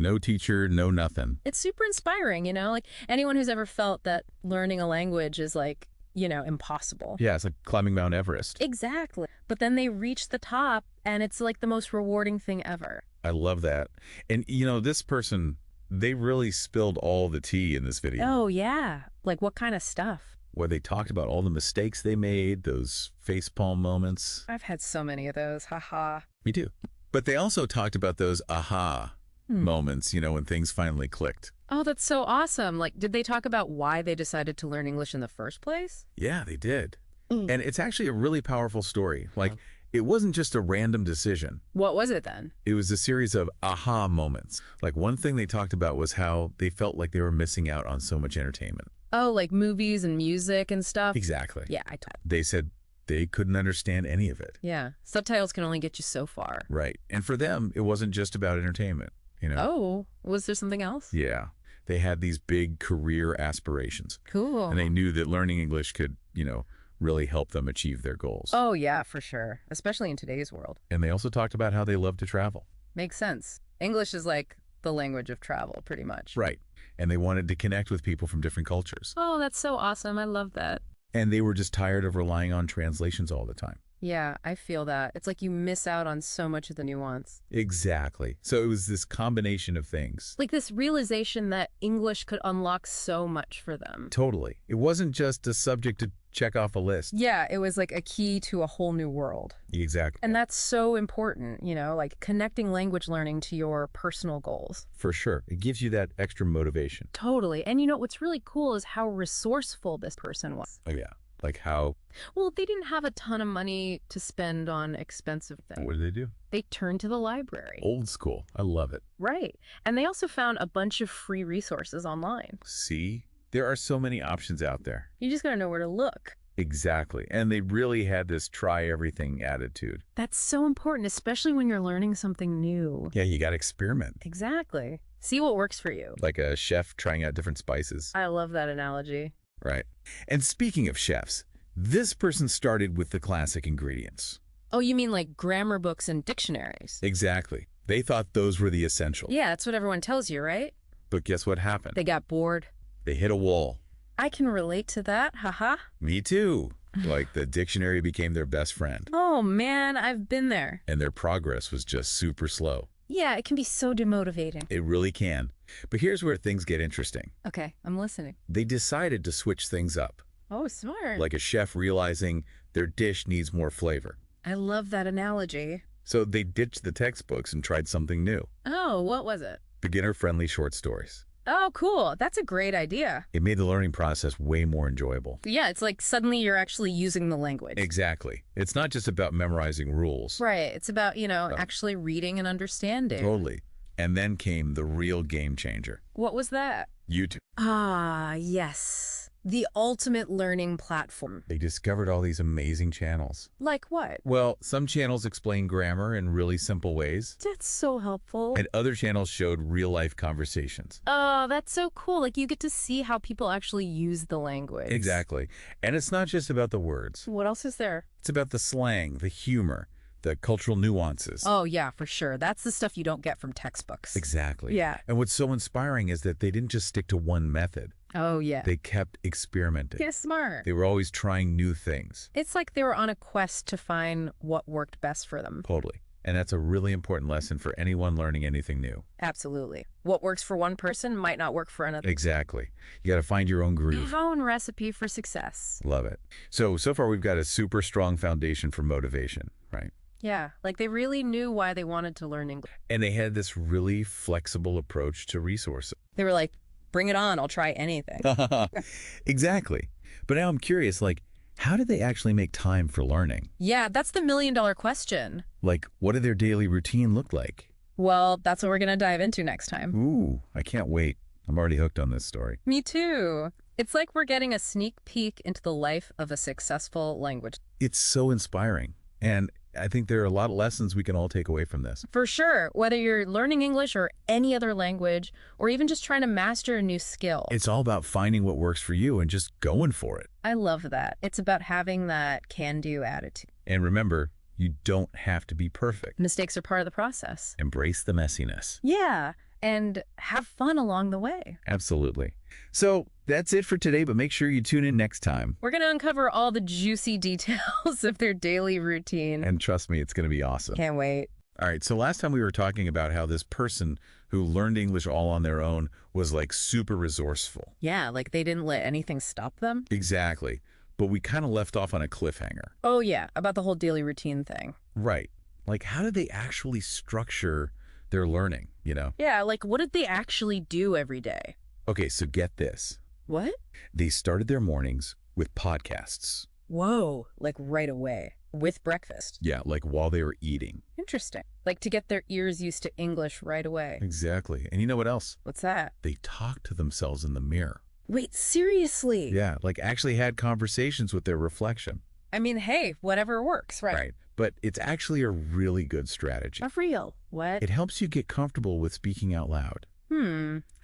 No teacher, no nothing. It's super inspiring, like anyone who's ever felt that learning a language is like, impossible. Yeah, it's like climbing Mount Everest. Exactly. But then they reach the top and it's like the most rewarding thing ever. I love that. And this person, they really spilled all the tea in this video. Oh, yeah. Like what kind of stuff? Where they talked about all the mistakes they made, those facepalm moments. I've had so many of those. Haha. Me too. But they also talked about those aha moments, when things finally clicked. Oh, that's so awesome. Like, did they talk about why they decided to learn English in the first place? Yeah, they did. And it's actually a really powerful story. Like, it wasn't just a random decision. What was it then? It was a series of aha moments. Like, one thing they talked about was how they felt like they were missing out on so much entertainment. Oh, like movies and music and stuff? Exactly. Yeah, They said they couldn't understand any of it. Yeah, subtitles can only get you so far. Right. And for them, it wasn't just about entertainment, Oh, was there something else? Yeah. They had these big career aspirations. Cool. And they knew that learning English could, really help them achieve their goals. Oh, yeah, for sure. Especially in today's world. And they also talked about how they love to travel. Makes sense. English is like the language of travel, pretty much. Right. And they wanted to connect with people from different cultures. Oh, that's so awesome. I love that. And they were just tired of relying on translations all the time. Yeah, I feel that. It's like you miss out on so much of the nuance. Exactly. So it was this combination of things. Like this realization that English could unlock so much for them. Totally. It wasn't just a subject to check off a list. Yeah, it was like a key to a whole new world. Exactly. And that's so important, like connecting language learning to your personal goals. For sure. It gives you that extra motivation. Totally. And what's really cool is how resourceful this person was. Oh, yeah. Like how? Well, they didn't have a ton of money to spend on expensive things. What did they do? They turned to the library. Old school. I love it. Right. And they also found a bunch of free resources online. See? There are so many options out there. You just gotta know where to look. Exactly. And they really had this try everything attitude. That's so important, especially when you're learning something new. Yeah, you got to experiment. Exactly. See what works for you. Like a chef trying out different spices. I love that analogy. Right. And speaking of chefs, this person started with the classic ingredients. Oh, you mean like grammar books and dictionaries? Exactly. They thought those were the essentials. Yeah, that's what everyone tells you, right? But guess what happened? They got bored. They hit a wall. I can relate to that, haha. Me too. Like the dictionary became their best friend. Oh man, I've been there. And their progress was just super slow. Yeah, it can be so demotivating. It really can. But here's where things get interesting. Okay, I'm listening. They decided to switch things up. Oh, smart. Like a chef realizing their dish needs more flavor. I love that analogy. So they ditched the textbooks and tried something new. Oh, what was it? Beginner-friendly short stories. Oh, cool. That's a great idea. It made the learning process way more enjoyable. Yeah, it's like suddenly you're actually using the language. Exactly. It's not just about memorizing rules. Right. It's about, actually reading and understanding. Totally. And then came the real game changer. What was that? YouTube. Ah, yes. The ultimate learning platform. They discovered all these amazing channels. Like what? Well, some channels explain grammar in really simple ways. That's so helpful. And other channels showed real-life conversations. Oh, that's so cool. Like you get to see how people actually use the language. Exactly. And it's not just about the words. What else is there? It's about the slang, the humor, the cultural nuances. Oh, yeah, for sure. That's the stuff you don't get from textbooks. Exactly. Yeah. And what's so inspiring is that they didn't just stick to one method. Oh, yeah. They kept experimenting. Yeah, smart. They were always trying new things. It's like they were on a quest to find what worked best for them. Totally. And that's a really important lesson for anyone learning anything new. Absolutely. What works for one person might not work for another. Exactly. You got to find your own groove. Your own recipe for success. Love it. So far we've got a super strong foundation for motivation, right? Yeah, like they really knew why they wanted to learn English. And they had this really flexible approach to resources. They were like, bring it on, I'll try anything. Exactly. But now I'm curious, how did they actually make time for learning? Yeah, that's the million-dollar question. Like, what did their daily routine look like? Well, that's what we're going to dive into next time. Ooh, I can't wait. I'm already hooked on this story. Me too. It's like we're getting a sneak peek into the life of a successful language. It's so inspiring. And I think there are a lot of lessons we can all take away from this. For sure, whether you're learning English or any other language, or even just trying to master a new skill. It's all about finding what works for you and just going for it. I love that. It's about having that can-do attitude. And remember, you don't have to be perfect. Mistakes are part of the process. Embrace the messiness. Yeah, and have fun along the way. Absolutely. So that's it for today, but make sure you tune in next time. We're going to uncover all the juicy details of their daily routine. And trust me, it's going to be awesome. Can't wait. All right, so last time we were talking about how this person who learned English all on their own was like super resourceful. Yeah, like they didn't let anything stop them. Exactly. But we kind of left off on a cliffhanger. Oh, yeah, about the whole daily routine thing. Right. Like, how did they actually structure their learning, you know? Yeah, like what did they actually do every day? Okay, so get this. What? They started their mornings with podcasts. Whoa, like right away. With breakfast. Yeah, like while they were eating. Interesting. Like to get their ears used to English right away. Exactly. And you know what else? What's that? They talked to themselves in the mirror. Wait, seriously? Yeah, like actually had conversations with their reflection. I mean, hey, whatever works, right? Right. But it's actually a really good strategy. For real. What? It helps you get comfortable with speaking out loud.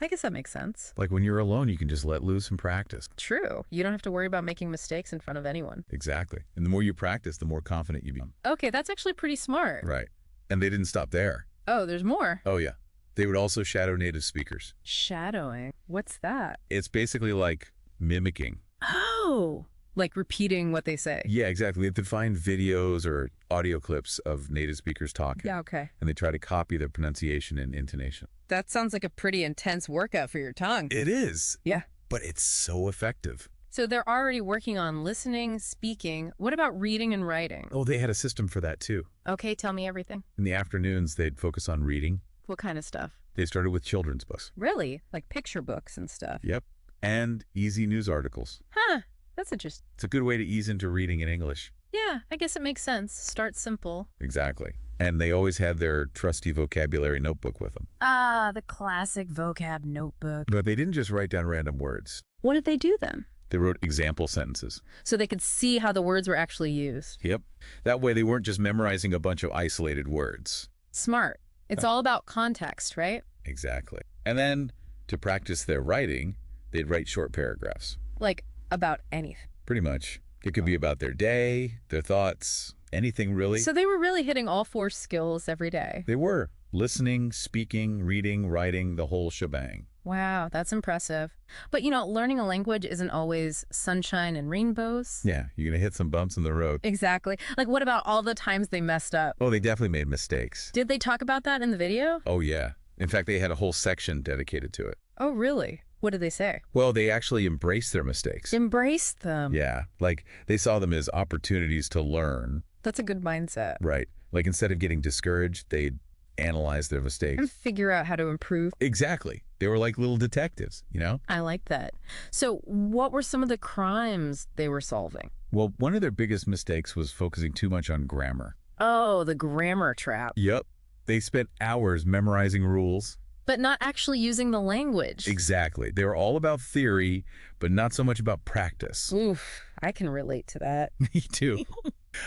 I guess that makes sense. Like when you're alone, you can just let loose and practice. True. You don't have to worry about making mistakes in front of anyone. Exactly. And the more you practice, the more confident you become. Okay, that's actually pretty smart. Right. And they didn't stop there. Oh, there's more. Oh, yeah. They would also shadow native speakers. Shadowing. What's that? It's basically like mimicking. Oh, like repeating what they say. Yeah, exactly. They have to find videos or audio clips of native speakers talking. Yeah, okay. And they try to copy their pronunciation and intonation. That sounds like a pretty intense workout for your tongue. It is. Yeah. But it's so effective. So they're already working on listening, speaking. What about reading and writing? Oh, they had a system for that too. Okay, tell me everything. In the afternoons, they'd focus on reading. What kind of stuff? They started with children's books. Really? Like picture books and stuff? Yep. And easy news articles. Huh. That's interesting. It's a good way to ease into reading in English. Yeah, I guess it makes sense. Start simple. Exactly. And they always had their trusty vocabulary notebook with them. Ah, the classic vocab notebook. But they didn't just write down random words. What did they do then? They wrote example sentences. So they could see how the words were actually used. Yep. That way they weren't just memorizing a bunch of isolated words. Smart. It's all about context, right? Exactly. And then, to practice their writing, they'd write short paragraphs. Like about anything. Pretty much. It could be about their day, their thoughts, anything really. So they were really hitting all 4 skills every day. They were. Listening, speaking, reading, writing, the whole shebang. Wow, that's impressive. But you know, learning a language isn't always sunshine and rainbows. Yeah, you're going to hit some bumps in the road. Exactly. Like what about all the times they messed up? Oh, they definitely made mistakes. Did they talk about that in the video? Oh, yeah. In fact, they had a whole section dedicated to it. Oh, really? What did they say? Well, they actually embraced their mistakes. Embrace them. Yeah, like they saw them as opportunities to learn. That's a good mindset. Right. Like instead of getting discouraged, they'd analyze their mistakes. And figure out how to improve. Exactly. They were like little detectives, you know? I like that. So what were some of the crimes they were solving? Well, one of their biggest mistakes was focusing too much on grammar. Oh, the grammar trap. Yep. They spent hours memorizing rules. But not actually using the language. Exactly. They were all about theory, but not so much about practice. Oof, I can relate to that. Me too.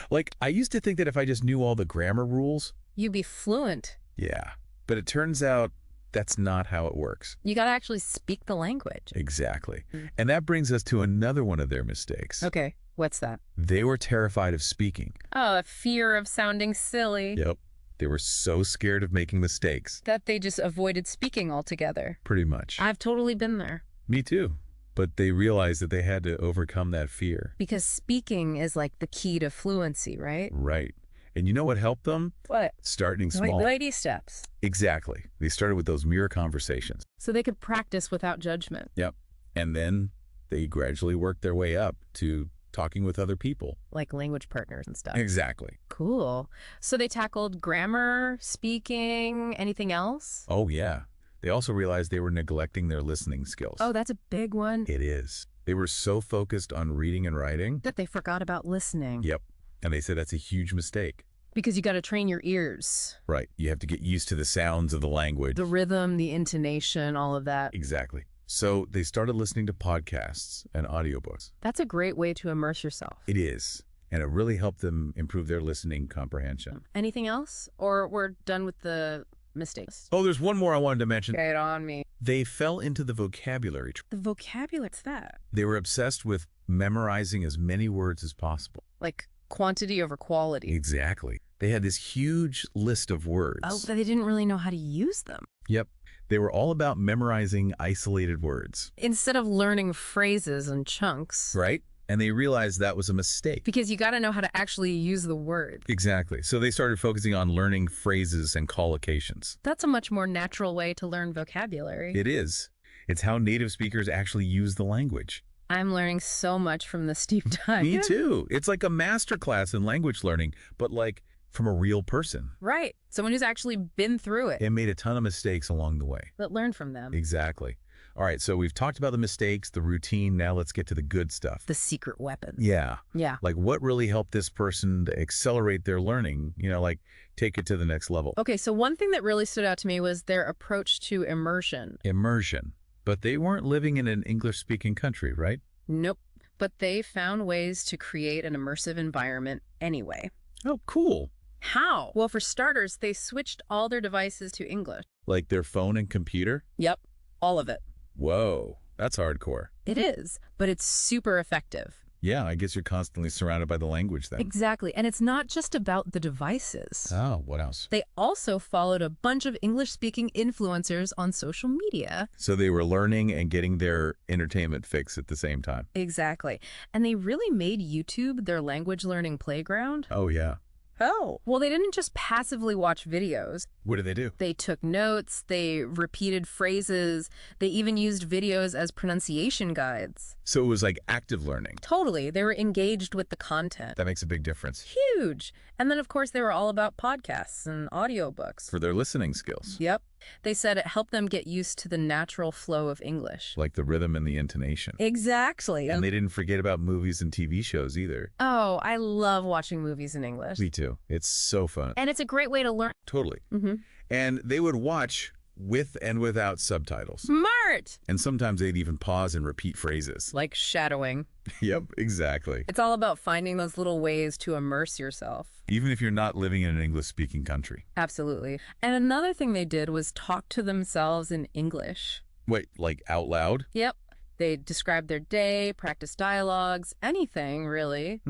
Like, I used to think that if I just knew all the grammar rules. You'd be fluent. Yeah. But it turns out that's not how it works. You got to actually speak the language. Exactly. And that brings us to another one of their mistakes. Okay, what's that? They were terrified of speaking. Oh, a fear of sounding silly. Yep. They were so scared of making mistakes. That they just avoided speaking altogether. Pretty much. I've totally been there. Me too. But they realized that they had to overcome that fear. Because speaking is like the key to fluency, right? Right. And you know what helped them? What? Starting small. Lady steps. Exactly. They started with those mirror conversations. So they could practice without judgment. Yep. And then they gradually worked their way up to talking with other people. Like language partners and stuff. Exactly. Cool. So they tackled grammar, speaking, anything else? Oh, yeah. They also realized they were neglecting their listening skills. Oh, that's a big one. It is. They were so focused on reading and writing. That they forgot about listening. Yep. And they said that's a huge mistake. Because you got to train your ears. Right. You have to get used to the sounds of the language. The rhythm, the intonation, all of that. Exactly. So they started listening to podcasts and audiobooks. That's a great way to immerse yourself. It is. And it really helped them improve their listening comprehension. Anything else? Or we're done with the mistakes? Oh, there's one more I wanted to mention. Get on me. They fell into the vocabulary trap. The vocabulary, what's that? They were obsessed with memorizing as many words as possible. Like quantity over quality. Exactly. They had this huge list of words. Oh, but they didn't really know how to use them. Yep. They were all about memorizing isolated words, Instead of learning phrases and chunks. right? And they realized that was a mistake. Because you got to know how to actually use the word. Exactly. So they started focusing on learning phrases and collocations. That's a much more natural way to learn vocabulary. It is. It's how native speakers actually use the language. I'm learning so much from this deep dive. Me too. It's like a master class in language learning, but like from a real person. Right. Someone who's actually been through it. And made a ton of mistakes along the way. But learn from them. Exactly. All right, so we've talked about the mistakes, the routine. Now let's get to the good stuff. The secret weapon. Yeah. Yeah. Like what really helped this person to accelerate their learning, like take it to the next level. Okay, so one thing that really stood out to me was their approach to immersion. Immersion. But they weren't living in an English-speaking country, right? Nope. But they found ways to create an immersive environment anyway. Oh, cool. How? Well, for starters, they switched all their devices to English. Like their phone and computer? Yep, all of it. Whoa, that's hardcore. It is, but it's super effective. Yeah, I guess you're constantly surrounded by the language then. Exactly, and it's not just about the devices. Oh, what else? They also followed a bunch of English-speaking influencers on social media. So they were learning and getting their entertainment fix at the same time. Exactly, and they really made YouTube their language learning playground. Oh, yeah. Oh. Well, they didn't just passively watch videos. What did they do? They took notes, they repeated phrases, they even used videos as pronunciation guides. So it was like active learning. Totally. They were engaged with the content. That makes a big difference. Huge. And then, of course, they were all about podcasts and audiobooks. For their listening skills. Yep. They said it helped them get used to the natural flow of English. Like the rhythm and the intonation. Exactly. And they didn't forget about movies and TV shows either. Oh, I love watching movies in English. Me too. It's so fun. And it's a great way to learn. Totally. Mm-hmm. And they would watch with and without subtitles. Smart! And sometimes they'd even pause and repeat phrases. Like shadowing. Yep, exactly. It's all about finding those little ways to immerse yourself. Even if you're not living in an English-speaking country. Absolutely. And another thing they did was talk to themselves in English. Wait, like out loud? Yep. They described their day, practice dialogues, anything, really.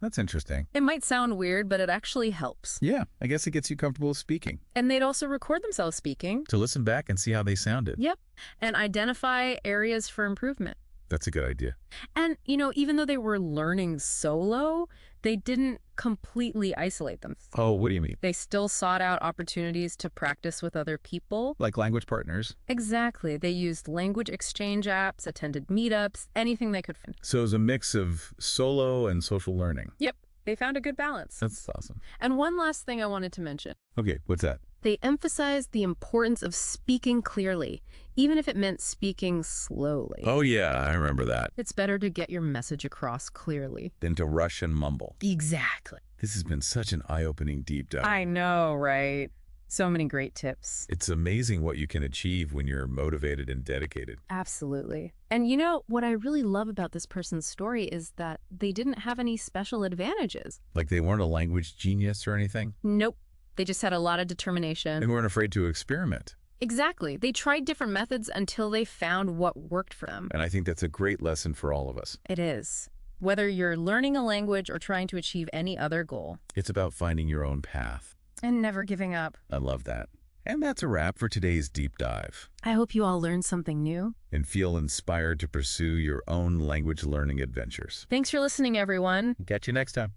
That's interesting. It might sound weird, but it actually helps. Yeah, I guess it gets you comfortable with speaking. And they'd also record themselves speaking. To listen back and see how they sounded. Yep. And identify areas for improvement. That's a good idea. And, even though they were learning solo, they didn't completely isolate them. Oh, what do you mean? They still sought out opportunities to practice with other people. Like language partners? Exactly. They used language exchange apps, attended meetups, anything they could find. So it was a mix of solo and social learning. Yep. They found a good balance. That's awesome. And one last thing I wanted to mention. Okay, what's that? They emphasized the importance of speaking clearly, even if it meant speaking slowly. Oh, yeah, I remember that. It's better to get your message across clearly Than to rush and mumble. Exactly. This has been such an eye-opening deep dive. I know, right? So many great tips. It's amazing what you can achieve when you're motivated and dedicated. Absolutely. And what I really love about this person's story is that they didn't have any special advantages. Like they weren't a language genius or anything? Nope. They just had a lot of determination. And weren't afraid to experiment. Exactly. They tried different methods until they found what worked for them. And I think that's a great lesson for all of us. It is. Whether you're learning a language or trying to achieve any other goal. It's about finding your own path. And never giving up. I love that. And that's a wrap for today's deep dive. I hope you all learned something new. And feel inspired to pursue your own language learning adventures. Thanks for listening, everyone. Catch you next time.